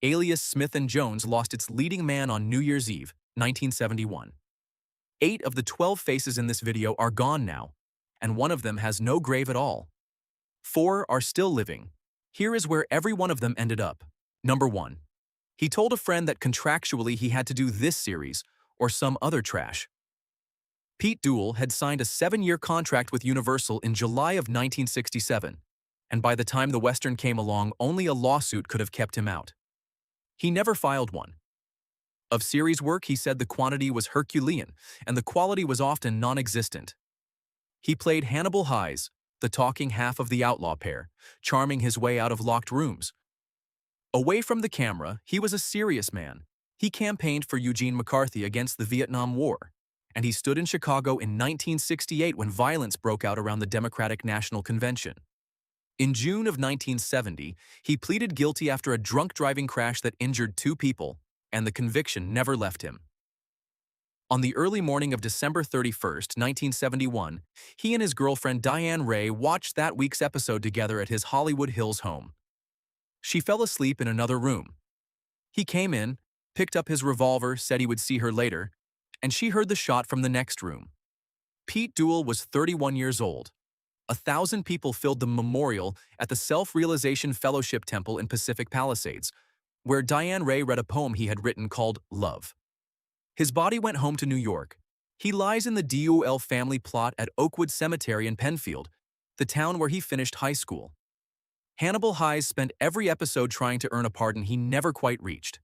Alias Smith and Jones lost its leading man on New Year's Eve, 1971. 8 of the 12 faces in this video are gone now, and one of them has no grave at all. 4 are still living. Here is where every one of them ended up. Number 1. He told a friend that contractually he had to do this series, or some other trash. Pete Duel had signed a 7-year contract with Universal in July of 1967, and by the time the Western came along, only a lawsuit could have kept him out. He never filed one. Of series work, he said the quantity was Herculean, and the quality was often non-existent. He played Hannibal Heyes, the talking half of the outlaw pair, charming his way out of locked rooms. Away from the camera, he was a serious man. He campaigned for Eugene McCarthy against the Vietnam War, and he stood in Chicago in 1968 when violence broke out around the Democratic National Convention. In June of 1970, he pleaded guilty after a drunk driving crash that injured 2 people, and the conviction never left him. On the early morning of December 31st, 1971, he and his girlfriend Diane Ray watched that week's episode together at his Hollywood Hills home. She fell asleep in another room. He came in, picked up his revolver, said he would see her later, and she heard the shot from the next room. Pete Duel was 31 years old. 1,000 people filled the memorial at the Self-Realization Fellowship Temple in Pacific Palisades, where Diane Ray read a poem he had written called Love. His body went home to New York. He lies in the Duel family plot at Oakwood Cemetery in Penfield, the town where he finished high school. Hannibal Heyes spent every episode trying to earn a pardon he never quite reached.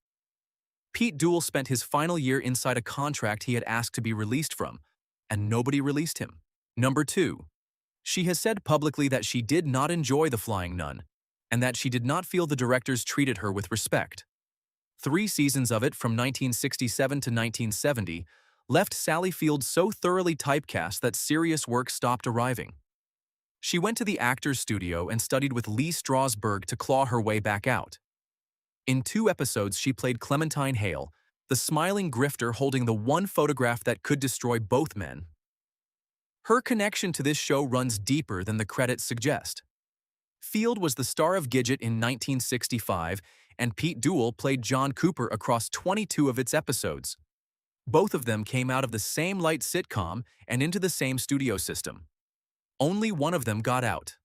Pete Duel spent his final year inside a contract he had asked to be released from, and nobody released him. Number 2. She has said publicly that she did not enjoy The Flying Nun, and that she did not feel the directors treated her with respect. 3 seasons of it, from 1967 to 1970, left Sally Field so thoroughly typecast that serious work stopped arriving. She went to the actor's studio and studied with Lee Strasberg to claw her way back out. In 2 episodes, she played Clementine Hale, the smiling grifter holding the one photograph that could destroy both men. Her connection to this show runs deeper than the credits suggest. Field was the star of Gidget in 1965, and Pete Duel played John Cooper across 22 of its episodes. Both of them came out of the same light sitcom and into the same studio system. Only one of them got out.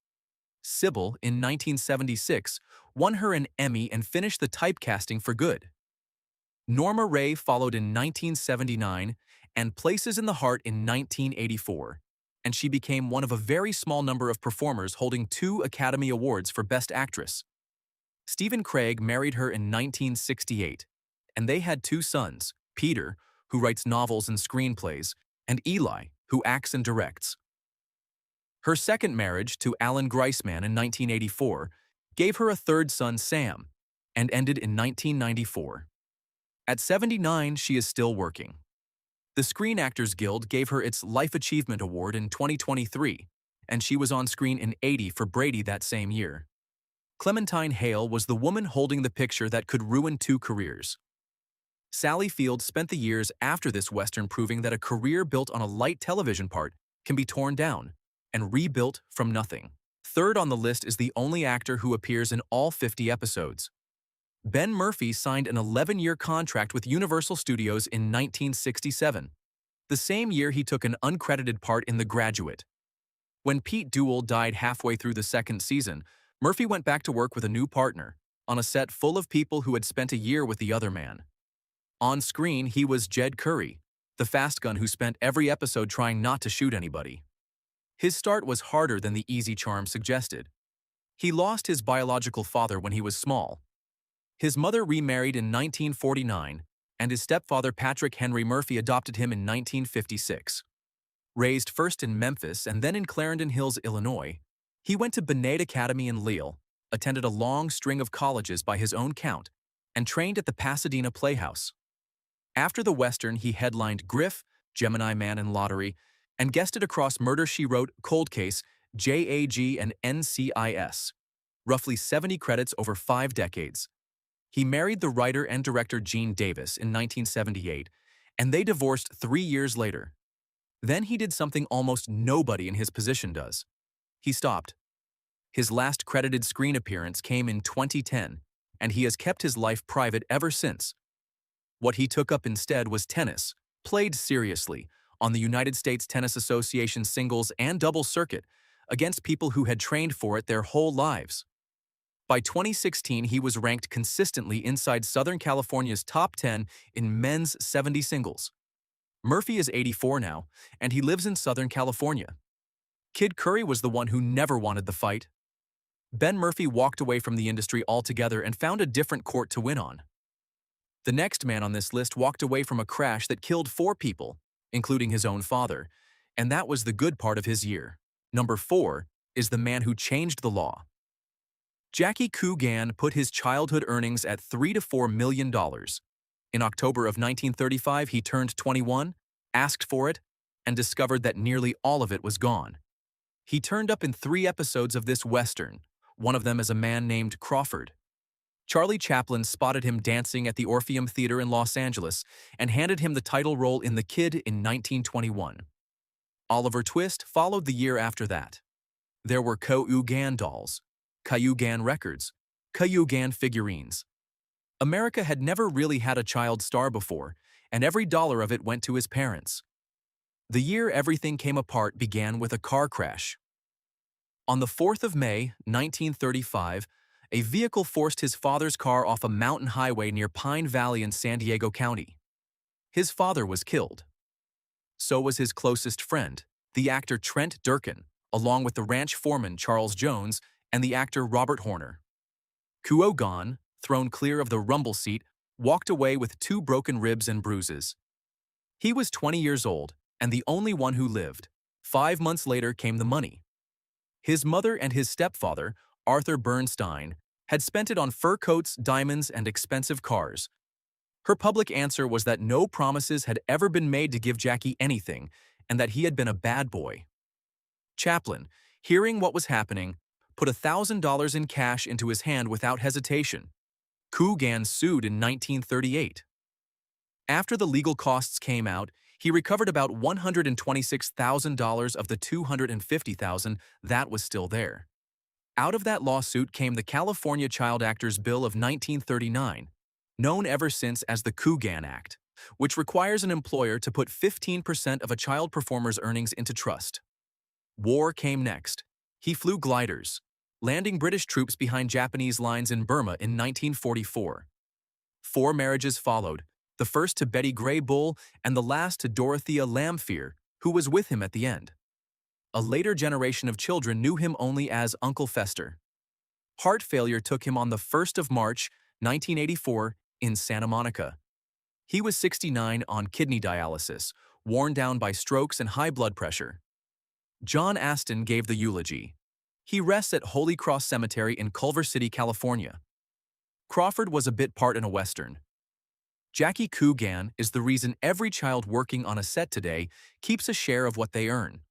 Sybil, in 1976, won her an Emmy and finished the typecasting for good. Norma Ray followed in 1979 and Places in the Heart in 1984, and she became one of a very small number of performers holding 2 Academy Awards for Best Actress. Stephen Craig married her in 1968, and they had 2 sons, Peter, who writes novels and screenplays, and Eli, who acts and directs. Her second marriage to Alan Greisman in 1984 gave her a 3rd son, Sam, and ended in 1994. At 79, she is still working. The Screen Actors Guild gave her its Life Achievement Award in 2023, and she was on screen in 80 for Brady that same year. Clementine Hale was the woman holding the picture that could ruin 2 careers. Sally Field spent the years after this Western proving that a career built on a light television part can be torn down and rebuilt from nothing. 3rd on the list is the only actor who appears in all 50 episodes. Ben Murphy signed an 11-year contract with Universal Studios in 1967, the same year he took an uncredited part in The Graduate. When Pete Duel died halfway through the 2nd season, Murphy went back to work with a new partner, on a set full of people who had spent a year with the other man. On screen, he was Jed Curry, the fast gun who spent every episode trying not to shoot anybody. His start was harder than the easy charm suggested. He lost his biological father when he was small. His mother remarried in 1949, and his stepfather Patrick Henry Murphy adopted him in 1956. Raised first in Memphis and then in Clarendon Hills, Illinois, he went to Benet Academy in Lille, attended a long string of colleges by his own count, and trained at the Pasadena Playhouse. After the Western, he headlined Griff, Gemini Man and Lottery, and guested across Murder, She Wrote, Cold Case, JAG, and NCIS. Roughly 70 credits over 5 decades. He married the writer and director Gene Davis in 1978, and they divorced 3 years later. Then he did something almost nobody in his position does. He stopped. His last credited screen appearance came in 2010, and he has kept his life private ever since. What he took up instead was tennis, played seriously, on the United States Tennis Association singles and doubles circuit, against people who had trained for it their whole lives. By 2016, he was ranked consistently inside Southern California's top 10 in men's 70 singles. Murphy is 84 now, and he lives in Southern California. Kid Curry was the one who never wanted the fight. Ben Murphy walked away from the industry altogether and found a different court to win on. The next man on this list walked away from a crash that killed 4 people, including his own father, and that was the good part of his year. Number 4 is the man who changed the law. Jackie Coogan put his childhood earnings at $3 to $4 million. In October of 1935, he turned 21, asked for it, and discovered that nearly all of it was gone. He turned up in 3 episodes of this Western, one of them as a man named Crawford. Charlie Chaplin spotted him dancing at the Orpheum Theater in Los Angeles and handed him the title role in The Kid in 1921. Oliver Twist followed the year after that. There were Coogan dolls, Coogan records, Coogan figurines. America had never really had a child star before, and every dollar of it went to his parents. The year everything came apart began with a car crash. On the 4th of May, 1935, a vehicle forced his father's car off a mountain highway near Pine Valley in San Diego County. His father was killed. So was his closest friend, the actor Trent Durkin, along with the ranch foreman Charles Jones and the actor Robert Horner. Coogan, thrown clear of the rumble seat, walked away with 2 broken ribs and bruises. He was 20 years old and the only one who lived. 5 months later came the money. His mother and his stepfather, Arthur Bernstein, had spent it on fur coats, diamonds, and expensive cars. Her public answer was that no promises had ever been made to give Jackie anything, and that he had been a bad boy. Chaplin, hearing what was happening, put $1,000 in cash into his hand without hesitation. Coogan sued in 1938. After the legal costs came out, he recovered about $126,000 of the $250,000 that was still there. Out of that lawsuit came the California Child Actors Bill of 1939, known ever since as the Coogan Act, which requires an employer to put 15% of a child performer's earnings into trust. War came next. He flew gliders, landing British troops behind Japanese lines in Burma in 1944. 4 marriages followed, the first to Betty Gray Bull and the last to Dorothea Lamphere, who was with him at the end. A later generation of children knew him only as Uncle Fester. Heart failure took him on the 1st of March, 1984, in Santa Monica. He was 69 on kidney dialysis, worn down by strokes and high blood pressure. John Astin gave the eulogy. He rests at Holy Cross Cemetery in Culver City, California. Crawford was a bit part in a Western. Jackie Coogan is the reason every child working on a set today keeps a share of what they earn.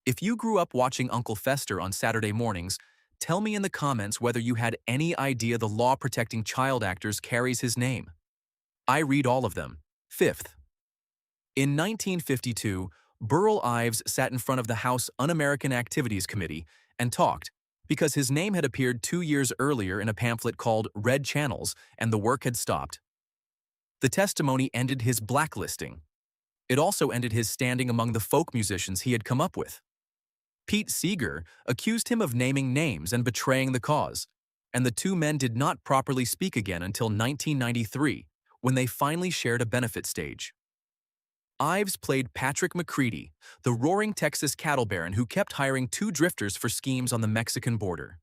If you grew up watching Uncle Fester on Saturday mornings, tell me in the comments whether you had any idea the law protecting child actors carries his name. I read all of them. 5th. In 1952, Burl Ives sat in front of the House Un-American Activities Committee and talked because his name had appeared 2 years earlier in a pamphlet called Red Channels and the work had stopped. The testimony ended his blacklisting. It also ended his standing among the folk musicians he had come up with. Pete Seeger accused him of naming names and betraying the cause, and the 2 men did not properly speak again until 1993, when they finally shared a benefit stage. Ives played Patrick McCready, the roaring Texas cattle baron who kept hiring 2 drifters for schemes on the Mexican border.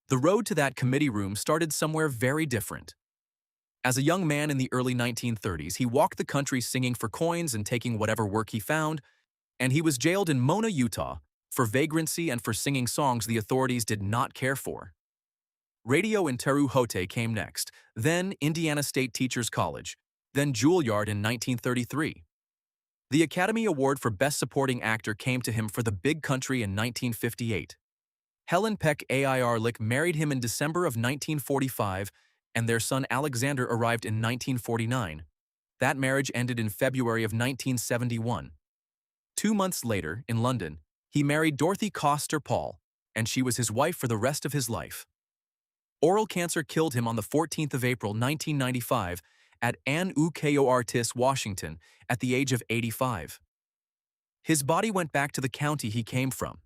The road to that committee room started somewhere very different. As a young man in the early 1930s, he walked the country singing for coins and taking whatever work he found, and he was jailed in Mona, Utah, for vagrancy and for singing songs the authorities did not care for. Radio in Terre Haute came next, then Indiana State Teachers College, then Juilliard in 1933. The Academy Award for Best Supporting Actor came to him for The Big Country in 1958. Helen Peck Ehrlich married him in December of 1945, and their son Alexander arrived in 1949. That marriage ended in February of 1971. 2 months later, in London, he married Dorothy Coster Paul, and she was his wife for the rest of his life. Oral cancer killed him on the 14th of April, 1995, at Ann-U-K-O-R-Tis, Washington, at the age of 85. His body went back to the county he came from.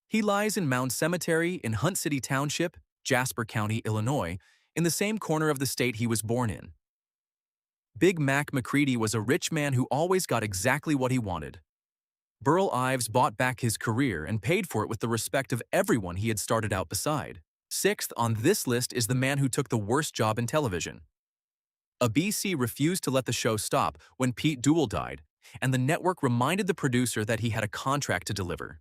He lies in Mound Cemetery in Hunt City Township, Jasper County, Illinois, in the same corner of the state he was born in. Big Mac McCready was a rich man who always got exactly what he wanted. Burl Ives bought back his career and paid for it with the respect of everyone he had started out beside. Sixth on this list is the man who took the worst job in television. ABC refused to let the show stop when Pete Duel died, and the network reminded the producer that he had a contract to deliver.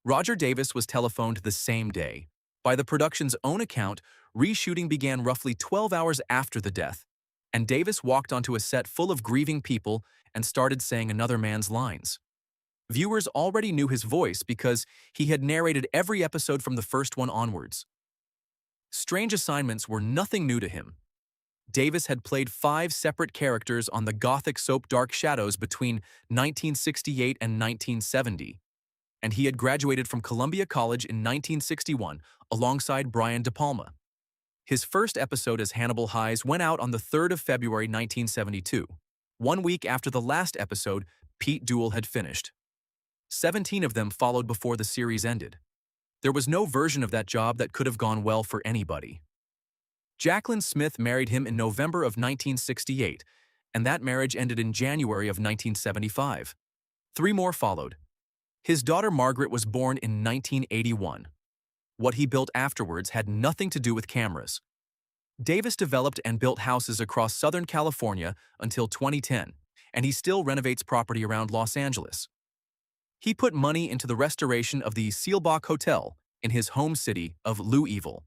Roger Davis was telephoned the same day. By the production's own account, reshooting began roughly 12 hours after the death, and Davis walked onto a set full of grieving people and started saying another man's lines. Viewers already knew his voice because he had narrated every episode from the first one onwards. Strange assignments were nothing new to him. Davis had played 5 separate characters on the gothic soap Dark Shadows between 1968 and 1970, and he had graduated from Columbia College in 1961 alongside Brian De Palma. His first episode as Hannibal Heyes went out on the 3rd of February 1972, 1 week after the last episode Pete Duel had finished. 17 of them followed before the series ended. There was no version of that job that could have gone well for anybody. Jacqueline Smith married him in November of 1968, and that marriage ended in January of 1975. 3 more followed. His daughter Margaret was born in 1981. What he built afterwards had nothing to do with cameras. Davis developed and built houses across Southern California until 2010, and he still renovates property around Los Angeles. He put money into the restoration of the Seelbach Hotel in his home city of Louisville,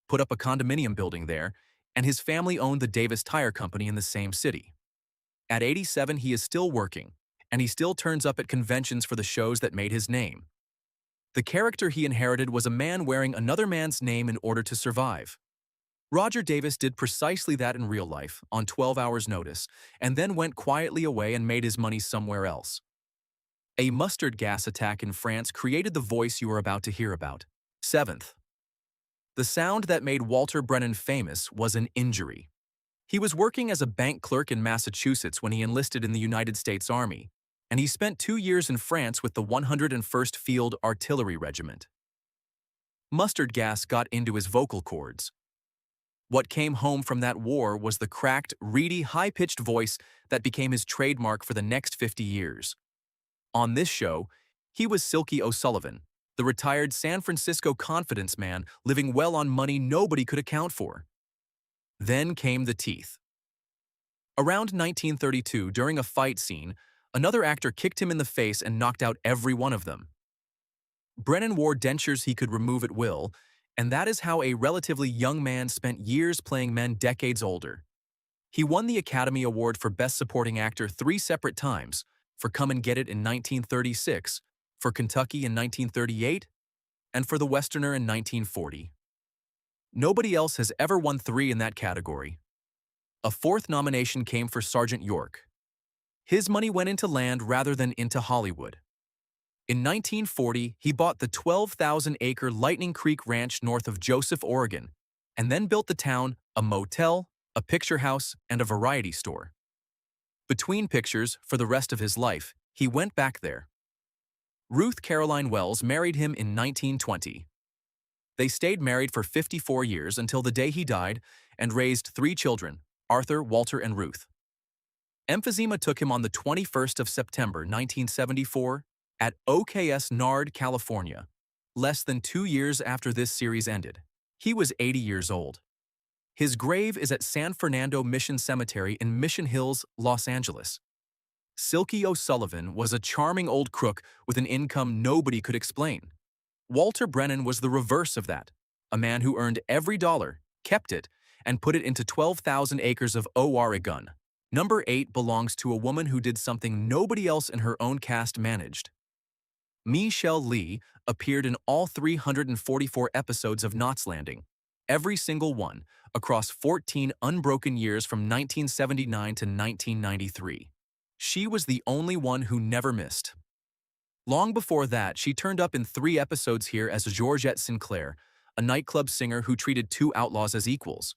put up a condominium building there, and his family owned the Davis Tire Company in the same city. At 87, he is still working, and he still turns up at conventions for the shows that made his name. The character he inherited was a man wearing another man's name in order to survive. Roger Davis did precisely that in real life, on 12 hours' notice, and then went quietly away and made his money somewhere else. A mustard gas attack in France created the voice you are about to hear about. 7th. The sound that made Walter Brennan famous was an injury. He was working as a bank clerk in Massachusetts when he enlisted in the United States Army, and he spent 2 years in France with the 101st Field Artillery Regiment. Mustard gas got into his vocal cords. What came home from that war was the cracked, reedy, high-pitched voice that became his trademark for the next 50 years. On this show, he was Silky O'Sullivan, the retired San Francisco confidence man living well on money nobody could account for. Then came the teeth. Around 1932, during a fight scene, another actor kicked him in the face and knocked out every one of them. Brennan wore dentures he could remove at will, and that is how a relatively young man spent years playing men decades older. He won the Academy Award for Best Supporting Actor 3 separate times, for Come and Get It in 1936, for Kentucky in 1938, and for The Westerner in 1940. Nobody else has ever won 3 in that category. A 4th nomination came for Sergeant York. His money went into land rather than into Hollywood. In 1940, he bought the 12,000-acre Lightning Creek Ranch north of Joseph, Oregon, and then built the town a motel, a picture house, and a variety store. Between pictures, for the rest of his life, he went back there. Ruth Caroline Wells married him in 1920. They stayed married for 54 years until the day he died and raised 3 children, Arthur, Walter, and Ruth. Emphysema took him on the 21st of September 1974 at OKS Nard, California, less than 2 years after this series ended. He was 80 years old. His grave is at San Fernando Mission Cemetery in Mission Hills, Los Angeles. Silky O'Sullivan was a charming old crook with an income nobody could explain. Walter Brennan was the reverse of that, a man who earned every dollar, kept it, and put it into 12,000 acres of Oregon. Number 8 belongs to a woman who did something nobody else in her own cast managed. Michele Lee appeared in all 344 episodes of Knots Landing, every single one, across 14 unbroken years from 1979 to 1993. She was the only one who never missed. Long before that, she turned up in 3 episodes here as Georgette Sinclair, a nightclub singer who treated two outlaws as equals.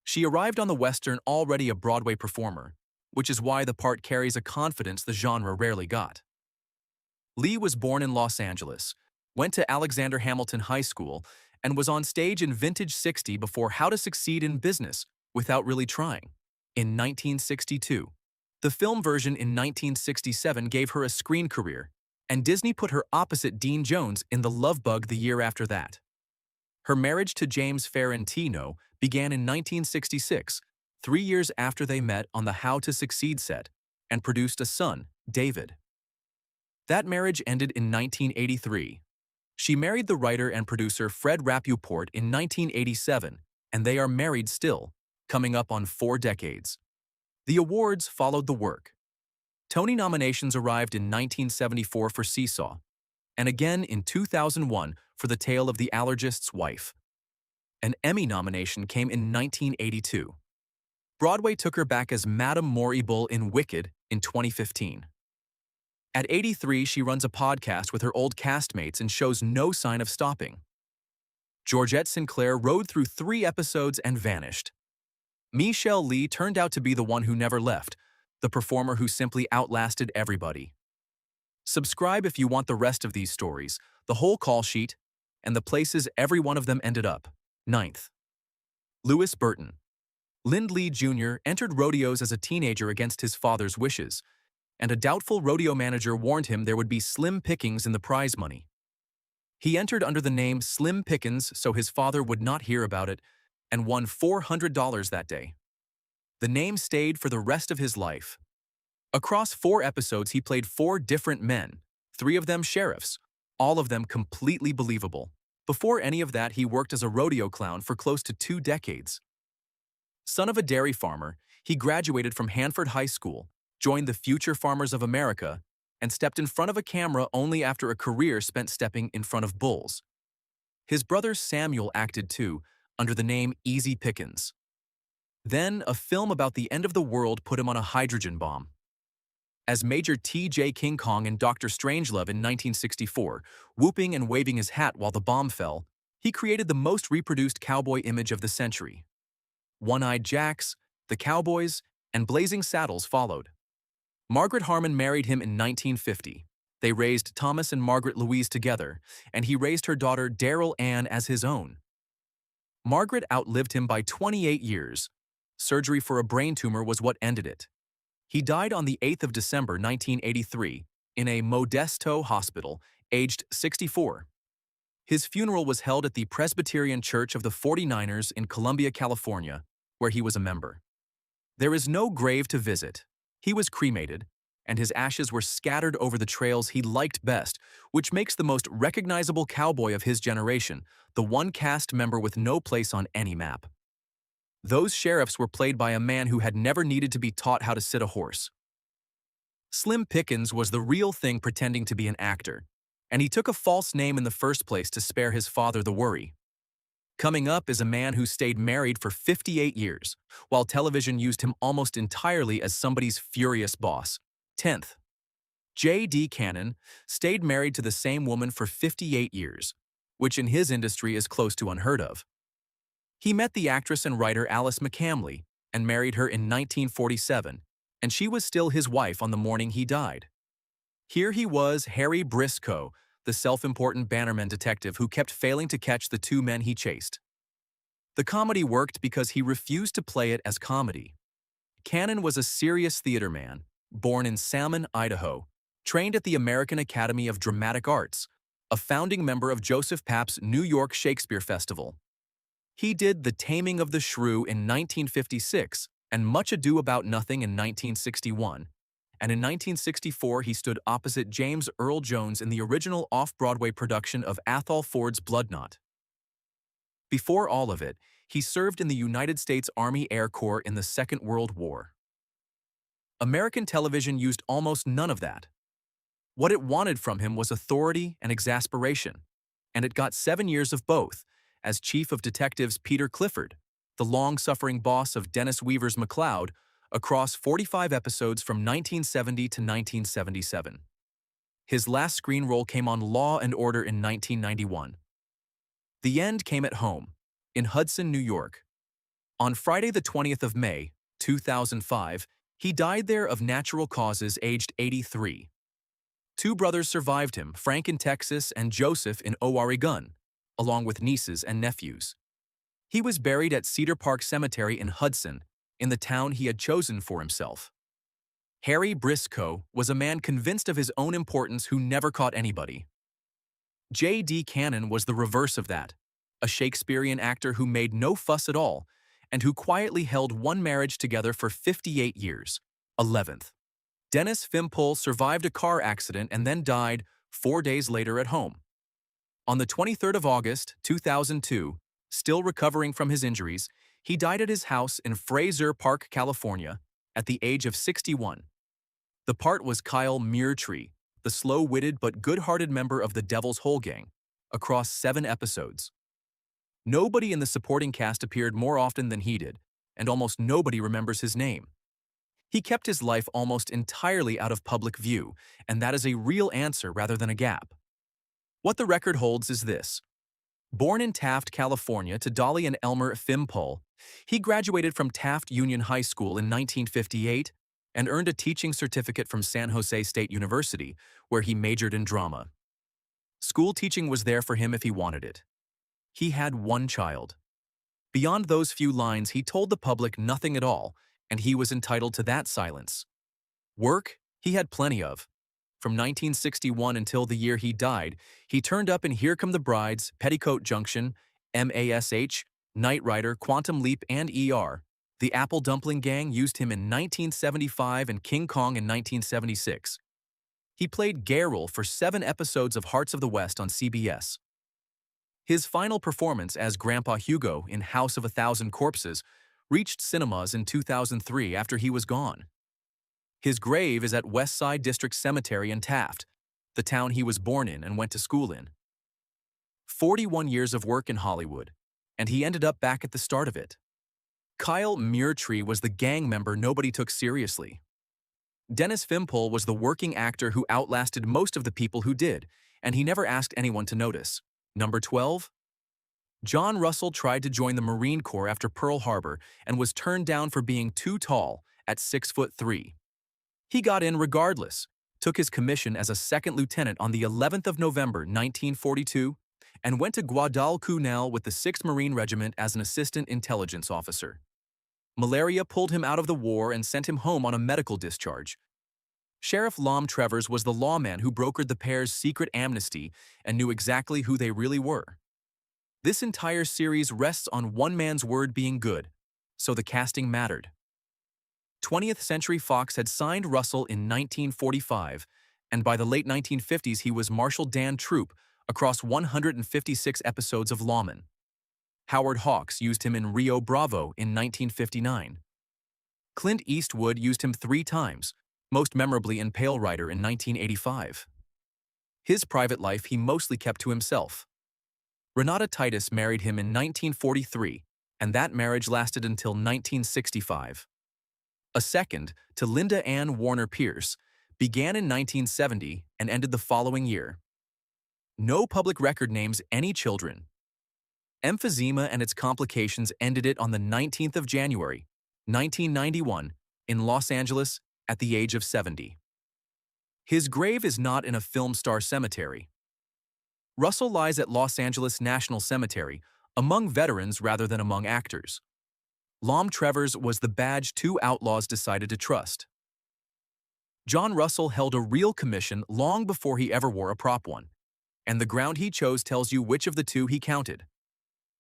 She arrived on the Western already a Broadway performer, which is why the part carries a confidence the genre rarely got. Lee was born in Los Angeles, went to Alexander Hamilton High School, and was on stage in Vintage 60 before How to Succeed in Business without really trying. In 1962, the film version in 1967 gave her a screen career, and Disney put her opposite Dean Jones in The Love Bug the year after that. Her marriage to James Ferrantino began in 1966, 3 years after they met on the How to Succeed set, and produced a son, David. That marriage ended in 1983. She married the writer and producer Fred Rappaport in 1987, and they are married still, coming up on 4 decades. The awards followed the work. Tony nominations arrived in 1974 for Seesaw, and again in 2001 for The Tale of the Allergist's Wife. An Emmy nomination came in 1982. Broadway took her back as Madame Morrible in Wicked in 2015. At 83, she runs a podcast with her old castmates and shows no sign of stopping. Georgette Sinclair rode through 3 episodes and vanished. Michele Lee turned out to be the one who never left, the performer who simply outlasted everybody. Subscribe if you want the rest of these stories, the whole call sheet, and the places every one of them ended up. 9th. Louis Burton. Lynd Lee Jr. entered rodeos as a teenager against his father's wishes, and a doubtful rodeo manager warned him there would be slim pickings in the prize money. He entered under the name Slim Pickens so his father would not hear about it, and won $400 that day. The name stayed for the rest of his life. Across 4 episodes, he played 4 different men, 3 of them sheriffs, all of them completely believable. Before any of that, he worked as a rodeo clown for close to 2 decades. Son of a dairy farmer, he graduated from Hanford High School, joined the Future Farmers of America, and stepped in front of a camera only after a career spent stepping in front of bulls. His brother Samuel acted too, under the name Easy Pickens. Then, a film about the end of the world put him on a hydrogen bomb. As Major T.J. King Kong in Dr. Strangelove in 1964, whooping and waving his hat while the bomb fell, he created the most reproduced cowboy image of the century. One-Eyed Jacks, The Cowboys, and Blazing Saddles followed. Margaret Harmon married him in 1950. They raised Thomas and Margaret Louise together, and he raised her daughter Daryl Ann as his own. Margaret outlived him by 28 years. Surgery for a brain tumor was what ended it. He died on the 8th of December 1983 in a Modesto hospital, aged 64. His funeral was held at the Presbyterian Church of the 49ers in Columbia, California, where he was a member. There is no grave to visit. He was cremated, and his ashes were scattered over the trails he liked best, which makes the most recognizable cowboy of his generation, the one cast member with no place on any map. Those sheriffs were played by a man who had never needed to be taught how to sit a horse. Slim Pickens was the real thing pretending to be an actor, and he took a false name in the first place to spare his father the worry. Coming up is a man who stayed married for 58 years, while television used him almost entirely as somebody's furious boss. 10th. J.D. Cannon stayed married to the same woman for 58 years, which in his industry is close to unheard of. He met the actress and writer Alice McCamley and married her in 1947, and she was still his wife on the morning he died. Here he was, Harry Briscoe, the self-important Bannerman detective who kept failing to catch the 2 men he chased. The comedy worked because he refused to play it as comedy. Cannon was a serious theater man, born in Salmon, Idaho, trained at the American Academy of Dramatic Arts, a founding member of Joseph Papp's New York Shakespeare Festival. He did The Taming of the Shrew in 1956 and Much Ado About Nothing in 1961, and in 1964 he stood opposite James Earl Jones in the original off-Broadway production of Athol Ford's Bloodknot. Before all of it, he served in the United States Army Air Corps in the Second World War. American television used almost none of that. What it wanted from him was authority and exasperation, and it got 7 years of both, as chief of detectives Peter Clifford, the long-suffering boss of Dennis Weaver's McCloud, across 45 episodes from 1970 to 1977. His last screen role came on Law and Order in 1991. The end came at home, in Hudson, New York. On Friday the 20th of May, 2005, he died there of natural causes aged 83. Two brothers survived him, Frank in Texas and Joseph in Oregon, along with nieces and nephews. He was buried at Cedar Park Cemetery in Hudson, in the town he had chosen for himself. Harry Briscoe was a man convinced of his own importance who never caught anybody. J.D. Cannon was the reverse of that, a Shakespearean actor who made no fuss at all and who quietly held one marriage together for 58 years. 11th. Dennis Fimple survived a car accident and then died 4 days later at home. On the 23rd of August, 2002, still recovering from his injuries, he died at his house in Fraser Park, California, at the age of 61. The part was Kyle Muirtree, the slow-witted but good-hearted member of the Devil's Hole Gang, across 7 episodes. Nobody in the supporting cast appeared more often than he did, and almost nobody remembers his name. He kept his life almost entirely out of public view, and that is a real answer rather than a gap. What the record holds is this. Born in Taft, California to Dolly and Elmer Fimple, he graduated from Taft Union High School in 1958 and earned a teaching certificate from San Jose State University, where he majored in drama. School teaching was there for him if he wanted it. He had one child. Beyond those few lines, he told the public nothing at all, and he was entitled to that silence. Work, he had plenty of. From 1961 until the year he died, he turned up in Here Come the Brides, Petticoat Junction, MASH, Knight Rider, Quantum Leap, and ER. The Apple Dumpling Gang used him in 1975 and King Kong in 1976. He played Geralt for 7 episodes of Hearts of the West on CBS. His final performance as Grandpa Hugo in House of a Thousand Corpses reached cinemas in 2003 after he was gone. His grave is at West Side District Cemetery in Taft, the town he was born in and went to school in. 41 years of work in Hollywood, and he ended up back at the start of it. Kyle Muirtree was the gang member nobody took seriously. Dennis Fimple was the working actor who outlasted most of the people who did, and he never asked anyone to notice. Number 12. John Russell tried to join the Marine Corps after Pearl Harbor and was turned down for being too tall at 6'3". He got in regardless, took his commission as a second lieutenant on the 11th of November 1942, and went to Guadalcanal with the 6th Marine Regiment as an assistant intelligence officer. Malaria pulled him out of the war and sent him home on a medical discharge. Sheriff Lom Trevors was the lawman who brokered the pair's secret amnesty and knew exactly who they really were. This entire series rests on one man's word being good, so the casting mattered. 20th Century Fox had signed Russell in 1945, and by the late 1950s he was Marshal Dan Troop across 156 episodes of Lawman. Howard Hawks used him in Rio Bravo in 1959. Clint Eastwood used him 3 times, most memorably in Pale Rider in 1985. His private life he mostly kept to himself. Renata Titus married him in 1943, and that marriage lasted until 1965. A second, to Linda Ann Warner Pierce, began in 1970 and ended the following year. No public record names any children. Emphysema and its complications ended it on the 19th of January, 1991, in Los Angeles at the age of 70. His grave is not in a film star cemetery. Russell lies at Los Angeles National Cemetery, among veterans rather than among actors. Lom Trevors was the badge 2 outlaws decided to trust. John Russell held a real commission long before he ever wore a prop one, and the ground he chose tells you which of the 2 he counted.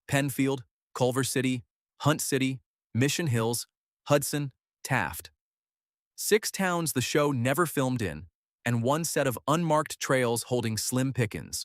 Penfield, Culver City, Hunt City, Mission Hills, Hudson, Taft. 6 towns the show never filmed in, and 1 set of unmarked trails holding Slim Pickens.